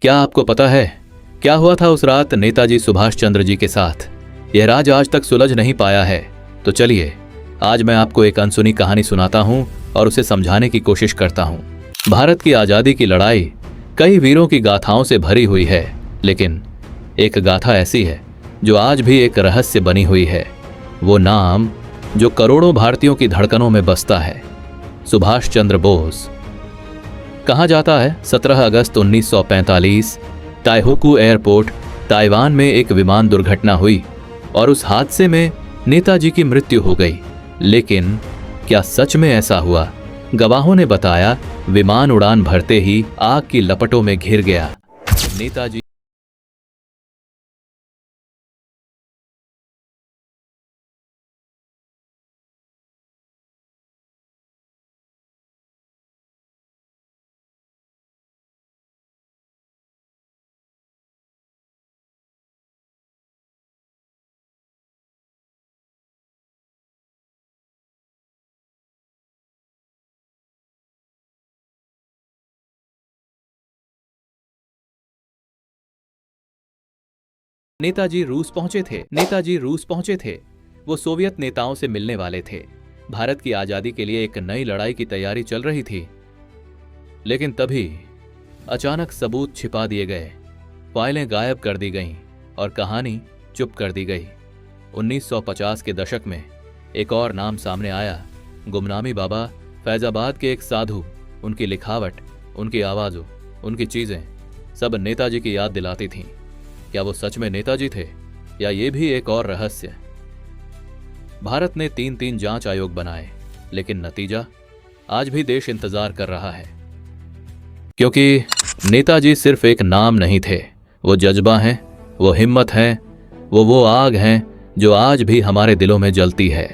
क्या आपको पता है क्या हुआ था उस रात नेताजी सुभाष चंद्र जी के साथ? यह राज आज तक सुलझ नहीं पाया है। तो चलिए आज मैं आपको एक अनसुनी कहानी सुनाता हूं और उसे समझाने की कोशिश करता हूं। भारत की आजादी की लड़ाई कई वीरों की गाथाओं से भरी हुई है, लेकिन एक गाथा ऐसी है जो आज भी एक रहस्य बनी हुई है। वो नाम जो करोड़ों भारतीयों की धड़कनों में बसता है, सुभाष चंद्र बोस। कहा जाता है 17 अगस्त 1945 ताइहुकू एयरपोर्ट ताइवान में एक विमान दुर्घटना हुई और उस हादसे में नेताजी की मृत्यु हो गई। लेकिन क्या सच में ऐसा हुआ? गवाहों ने बताया विमान उड़ान भरते ही आग की लपटों में घिर गया। नेताजी रूस पहुंचे थे। वो सोवियत नेताओं से मिलने वाले थे। भारत की आजादी के लिए एक नई लड़ाई की तैयारी चल रही थी। लेकिन तभी अचानक सबूत छिपा दिए गए, फाइलें गायब कर दी गईं और कहानी चुप कर दी गई। 1950 के दशक में एक और नाम सामने आया, गुमनामी बाबा फैजाबाद के एक साधु। उनकी लिखावट, उनकी आवाज़ों, उनकी चीज़ें सब नेताजी की याद दिलाती थीं। क्या वो सच में नेताजी थे या ये भी एक और रहस्य? भारत ने 3 जांच आयोग बनाए, लेकिन नतीजा आज भी देश इंतजार कर रहा है। क्योंकि नेताजी सिर्फ एक नाम नहीं थे, वो जज्बा हैं, वो हिम्मत है, वो आग हैं जो आज भी हमारे दिलों में जलती है।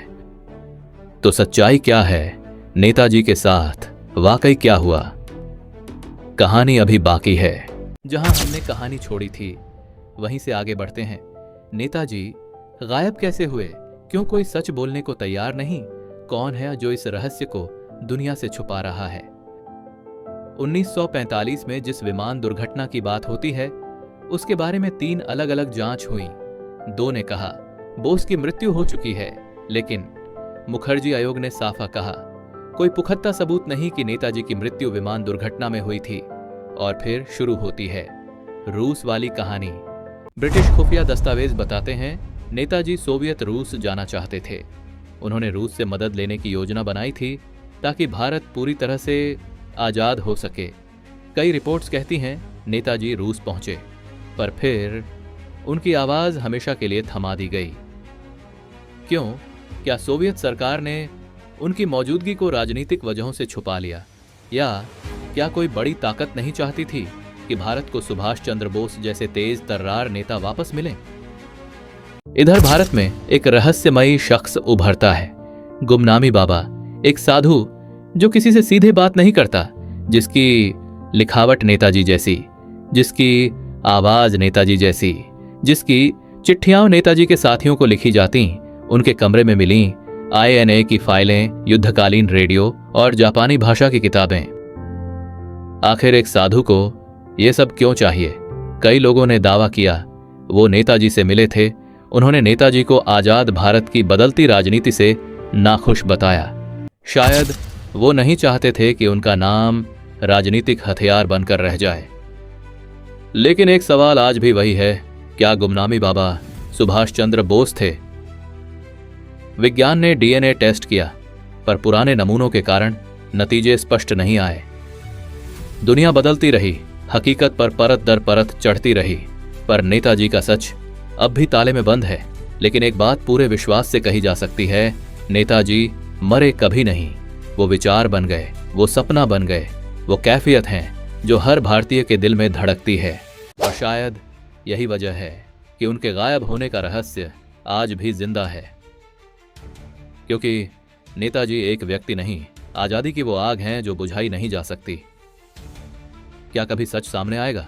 तो सच्चाई क्या है? नेताजी के साथ वाकई क्या हुआ? कहानी अभी बाकी है। जहां हमने कहानी छोड़ी थी वहीं से आगे बढ़ते हैं। नेताजी गायब कैसे हुए? क्यों कोई सच बोलने को तैयार नहीं? कौन है जो इस रहस्य को दुनिया से छुपा रहा है? 1945 में जिस विमान दुर्घटना की बात होती है, उसके बारे में 3 अलग अलग जांच हुई। 2 ने कहा बोस की मृत्यु हो चुकी है, लेकिन मुखर्जी आयोग ने साफा कहा कोई पुख्ता सबूत नहीं कि नेताजी की मृत्यु विमान दुर्घटना में हुई थी। और फिर शुरू होती है रूस वाली कहानी। ब्रिटिश खुफिया दस्तावेज बताते हैं नेताजी सोवियत रूस जाना चाहते थे। उन्होंने रूस से मदद लेने की योजना बनाई थी ताकि भारत पूरी तरह से आजाद हो सके। कई रिपोर्ट्स कहती हैं नेताजी रूस पहुंचे, पर फिर उनकी आवाज हमेशा के लिए थमा दी गई। क्यों? क्या सोवियत सरकार ने उनकी मौजूदगी को राजनीतिक वजहों से छुपा लिया, या क्या कोई बड़ी ताकत नहीं चाहती थी कि भारत को सुभाष चंद्र बोस जैसे तेज तर्रार नेता वापस मिले? इधर भारत में एक रहस्यमयी शख्स उभरता है, गुमनामी बाबा, एक साधु जो किसी से सीधे बात नहीं करता, जिसकी लिखावट नेताजी जैसी, जिसकी आवाज नेताजी जैसी, जिसकी चिट्ठियां नेताजी के साथियों को लिखी जाती, उनके कमरे में मिली INA की फाइलें, युद्धकालीन रेडियो और जापानी भाषा की किताबें। आखिर एक साधु को यह सब क्यों चाहिए? कई लोगों ने दावा किया वो नेताजी से मिले थे, उन्होंने नेताजी को आजाद भारत की बदलती राजनीति से नाखुश बताया। शायद वो नहीं चाहते थे कि उनका नाम राजनीतिक हथियार बनकर रह जाए। लेकिन एक सवाल आज भी वही है, क्या गुमनामी बाबा सुभाष चंद्र बोस थे? विज्ञान ने DNA टेस्ट किया, पर पुराने नमूनों के कारण नतीजे स्पष्ट नहीं आए। दुनिया बदलती रही, हकीकत पर परत दर परत चढ़ती रही, पर नेताजी का सच अब भी ताले में बंद है। लेकिन एक बात पूरे विश्वास से कही जा सकती है, नेताजी मरे कभी नहीं। वो विचार बन गए, वो सपना बन गए, वो कैफियत हैं जो हर भारतीय के दिल में धड़कती है। और शायद यही वजह है कि उनके गायब होने का रहस्य आज भी जिंदा है। क्योंकि नेताजी एक व्यक्ति नहीं, आजादी की वो आग हैं जो बुझाई नहीं जा सकती। क्या कभी सच सामने आएगा?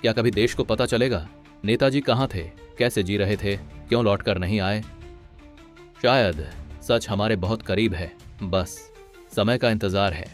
क्या कभी देश को पता चलेगा नेताजी कहां थे, कैसे जी रहे थे, क्यों लौटकर नहीं आए? शायद सच हमारे बहुत करीब है, बस समय का इंतजार है।